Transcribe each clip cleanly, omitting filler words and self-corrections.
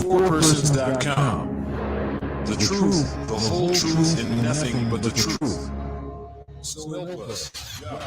thefourpersons.com. The truth, the whole truth, and nothing but the truth. So help us, God.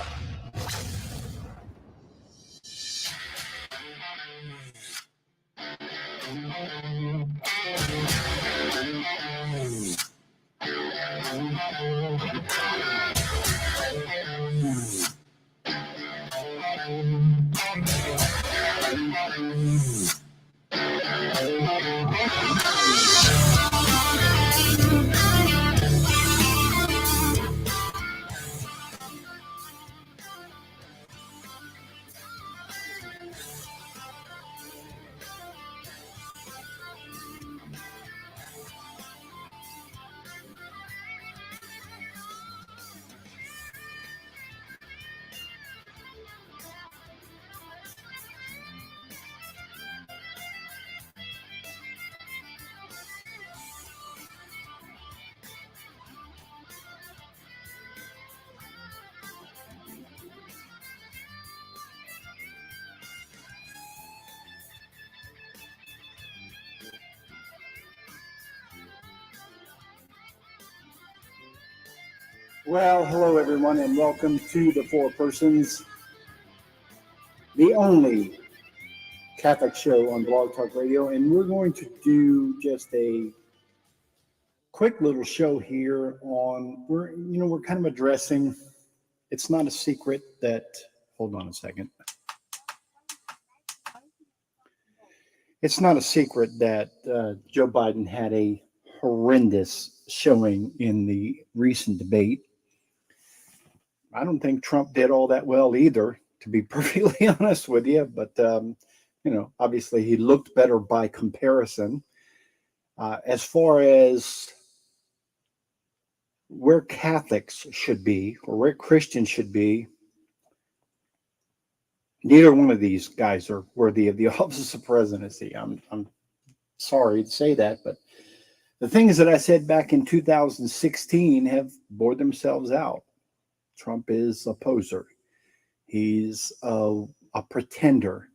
Well, hello everyone, and welcome to the Four Persons, the only Catholic show on Blog Talk Radio, and we're going to do just a quick little show here on we're kind of addressing. It's not a secret that. Hold on a second. It's not a secret that Joe Biden had a horrendous showing in the recent debate. I don't think Trump did all that well either, to be perfectly honest with you. But, obviously he looked better by comparison. As far as where Catholics should be or where Christians should be, neither one of these guys are worthy of the office of presidency. I'm sorry to say that, but the things that I said back in 2016 have bore themselves out. Trump is a poser. He's a pretender.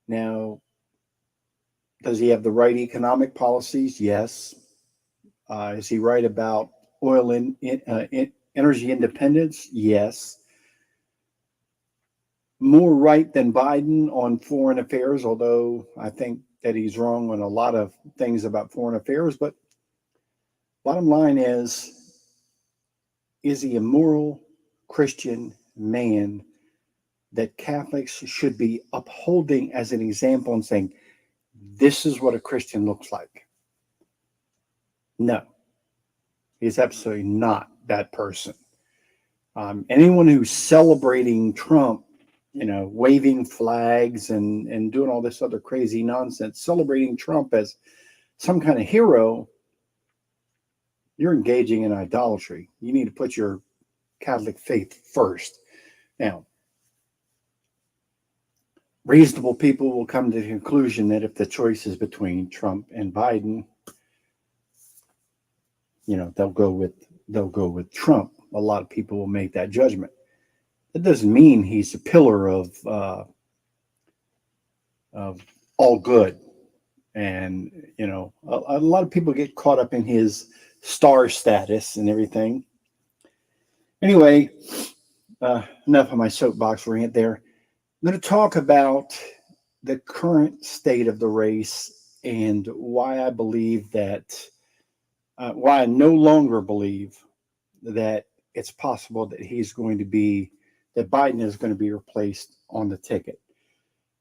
Now, does he have the right economic policies? Yes. Is he right about oil and energy independence? Yes. More right than Biden on foreign affairs, although I think that he's wrong on a lot of things about foreign affairs. But bottom line is he a moral Christian man that Catholics should be upholding as an example and saying, this is what a Christian looks like? No, he's absolutely not that person. Anyone who's celebrating Trump, waving flags and doing all this other crazy nonsense, celebrating Trump as some kind of hero, you're engaging in idolatry. You need to put your Catholic faith first. Now, reasonable people will come to the conclusion that if the choice is between Trump and Biden, they'll go with Trump. A lot of people will make that judgment. That doesn't mean he's a pillar of all good. And, a lot of people get caught up in his star status and everything. Anyway, enough of my soapbox rant there. I'm going to talk about the current state of the race and why I believe that, why I no longer believe that it's possible that that Biden is going to be replaced on the ticket.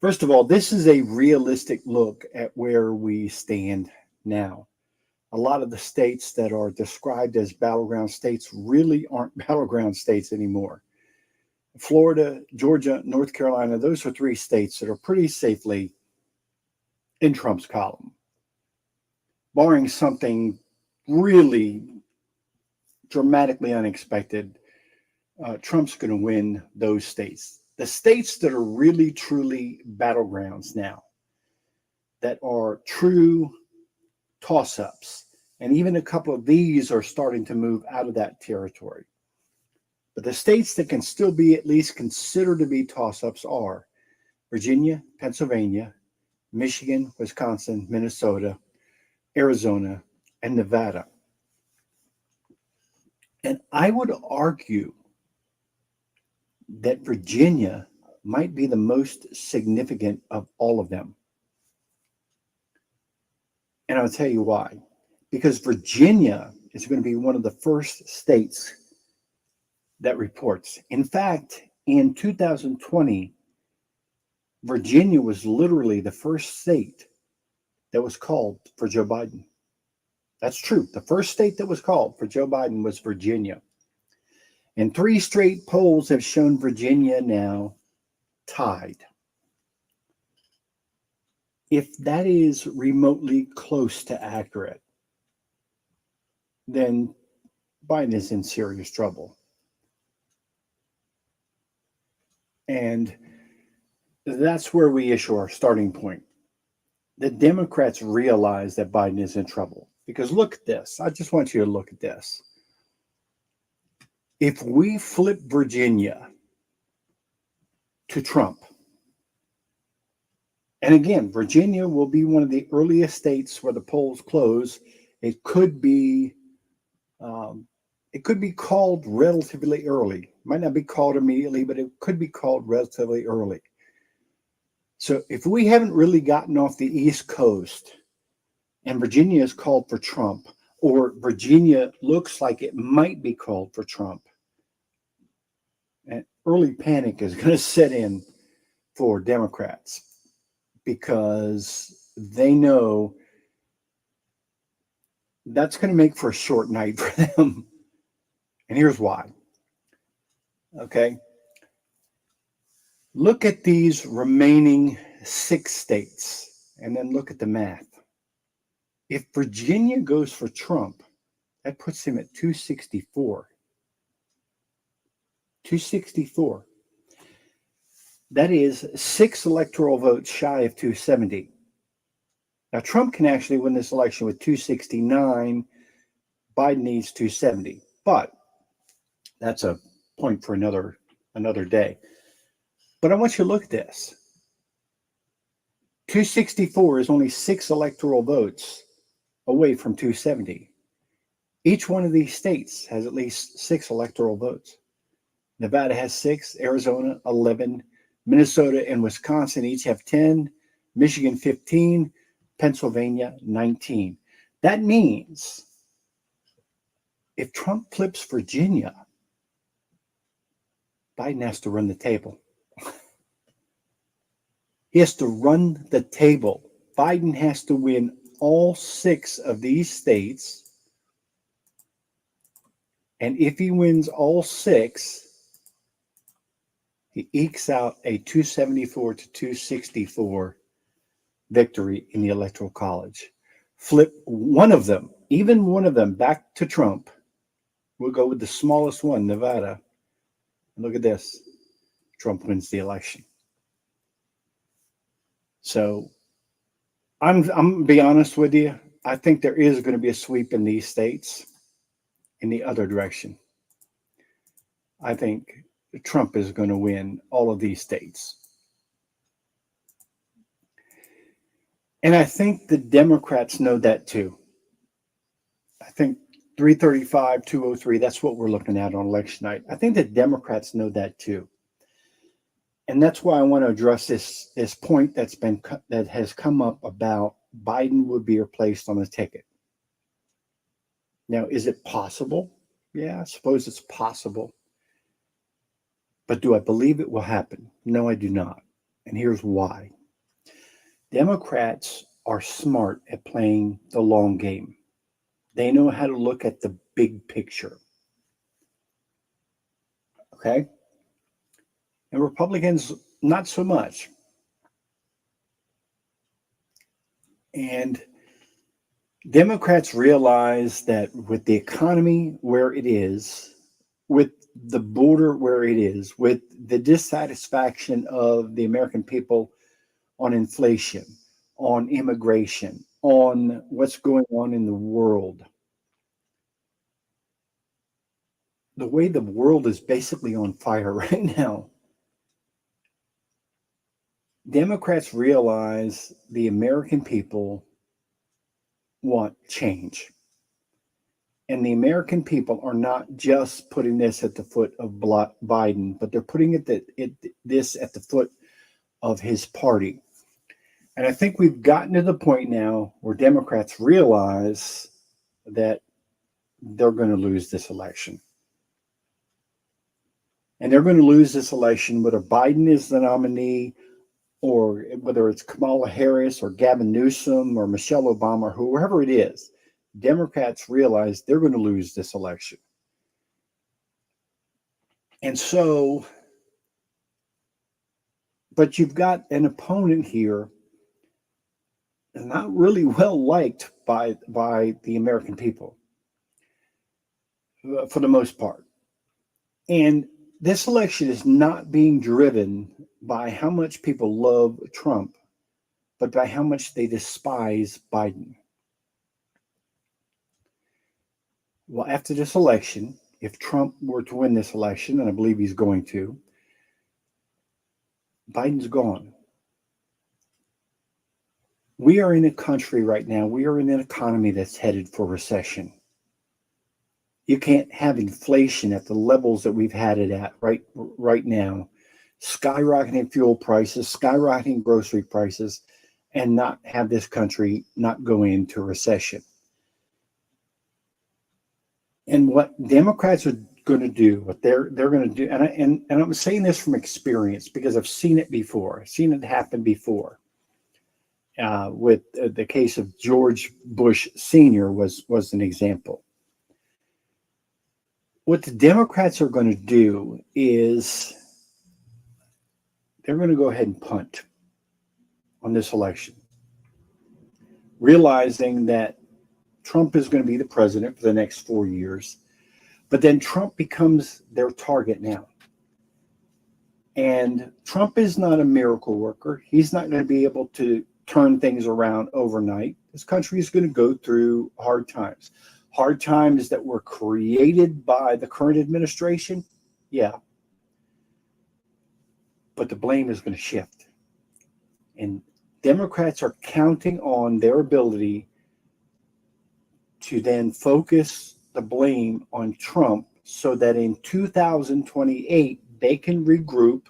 First of all, this is a realistic look at where we stand now. A lot of the states that are described as battleground states really aren't battleground states anymore. Florida, Georgia, North Carolina, those are three states that are pretty safely in Trump's column. Barring something really dramatically unexpected, Trump's going to win those states. The states that are really, truly battlegrounds now, that are true toss-ups, and even a couple of these are starting to move out of that territory. But the states that can still be at least considered to be toss-ups are Virginia, Pennsylvania, Michigan, Wisconsin, Minnesota, Arizona, and Nevada. And I would argue that Virginia might be the most significant of all of them. And I'll tell you why. Because Virginia is going to be one of the first states that reports. In fact, in 2020, Virginia was literally the first state that was called for Joe Biden. That's true. The first state that was called for Joe Biden was Virginia. And 3 straight polls have shown Virginia now tied. If that is remotely close to accurate, then Biden is in serious trouble. And that's where we issue our starting point. The Democrats realize that Biden is in trouble. Because look at this. I just want you to look at this. If we flip Virginia to Trump, and again, Virginia will be one of the earliest states where the polls close. It could be called relatively early. Might not be called immediately, but it could be called relatively early. So if we haven't really gotten off the East Coast and Virginia is called for Trump, or Virginia looks like it might be called for Trump, and early panic is going to set in for Democrats because they know that's going to make for a short night for them. And here's why. Okay. Look at these remaining 6 states and then look at the math. If Virginia goes for Trump, that puts him at 264. 264. That is 6 electoral votes shy of 270. Now, Trump can actually win this election with 269. Biden needs 270. But that's a point for another day. But I want you to look at this. 264 is only 6 electoral votes away from 270. Each one of these states has at least 6 electoral votes. Nevada has 6, Arizona 11, Minnesota and Wisconsin each have 10, Michigan 15, Pennsylvania 19. That means if Trump flips Virginia, Biden has to run the table. He has to run the table. Biden has to win all 6 of these states. And if he wins all 6, he ekes out a 274 to 264 victory in the Electoral College. Flip one of them, even one of them, back to Trump. We'll go with the smallest one, Nevada. And look at this. Trump wins the election. So I'm going to be honest with you. I think there is going to be a sweep in these states in the other direction. I think Trump is going to win all of these states. And I think the Democrats know that too. I think 335, 203, that's what we're looking at on election night. I think the Democrats know that too. And that's why I want to address this point that has come up about Biden would be replaced on the ticket. Now, is it possible? Yeah, I suppose it's possible. But do I believe it will happen? No, I do not. And here's why. Democrats are smart at playing the long game. They know how to look at the big picture. Okay? And Republicans, not so much. And Democrats realize that with the economy where it is, with the border where it is, with the dissatisfaction of the American people on inflation, on immigration, on what's going on in the world, the way the world is basically on fire right now, Democrats realize the American people want change. And the American people are not just putting this at the foot of Biden, but they're putting this at the foot of his party. And I think we've gotten to the point now where Democrats realize that they're going to lose this election. And they're going to lose this election whether Biden is the nominee or whether it's Kamala Harris or Gavin Newsom or Michelle Obama or whoever it is. Democrats realize they're going to lose this election. And so, but you've got an opponent here not really well liked by the American people for the most part. And this election is not being driven by how much people love Trump, but by how much they despise Biden. Well, after this election, if Trump were to win this election, and I believe he's going to, Biden's gone. We are in a country right now, we are in an economy that's headed for recession. You can't have inflation at the levels that we've had it at right now, skyrocketing fuel prices, skyrocketing grocery prices, and not have this country not go into recession. And what Democrats are going to do, what they're going to do, and I'm saying this from experience because I've seen it before. I've seen it happen before. With the case of George Bush Sr. was an example. What the Democrats are going to do is they're going to go ahead and punt on this election, realizing that Trump is going to be the president for the next 4 years, but then Trump becomes their target now. And Trump is not a miracle worker. He's not going to be able to turn things around overnight. This country is going to go through hard times that were created by the current administration. Yeah. But the blame is going to shift. And Democrats are counting on their ability to then focus the blame on Trump so that in 2028, they can regroup,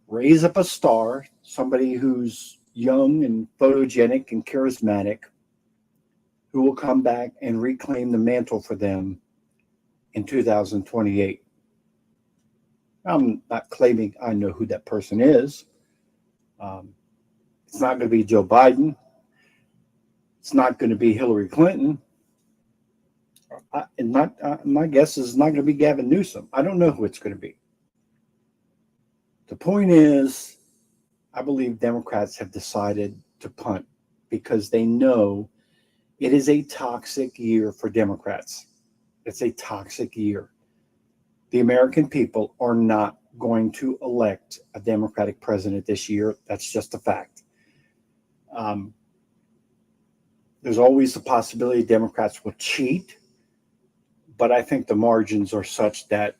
raise up a star, somebody who's young and photogenic and charismatic, who will come back and reclaim the mantle for them in 2028. I'm not claiming I know who that person is. It's not going to be Joe Biden. It's not going to be Hillary Clinton. My guess is it's not going to be Gavin Newsom. I don't know who it's going to be. The point is, I believe Democrats have decided to punt because they know it is a toxic year for Democrats. It's a toxic year. The American people are not going to elect a Democratic president this year. That's just a fact. There's always the possibility Democrats will cheat, but I think the margins are such that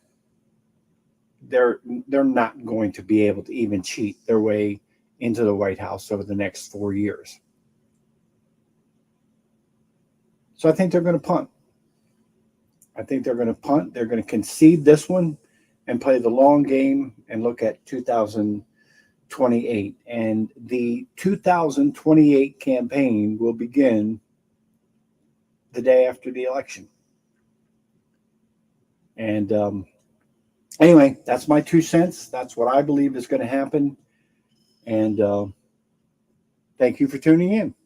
they're not going to be able to even cheat their way into the White House over the next 4 years. So I think they're going to punt. They're going to concede this one and play the long game and look at 2028. And the 2028 campaign will begin the day after the election. And anyway, that's my 2 cents. That's what I believe is going to happen. And thank you for tuning in.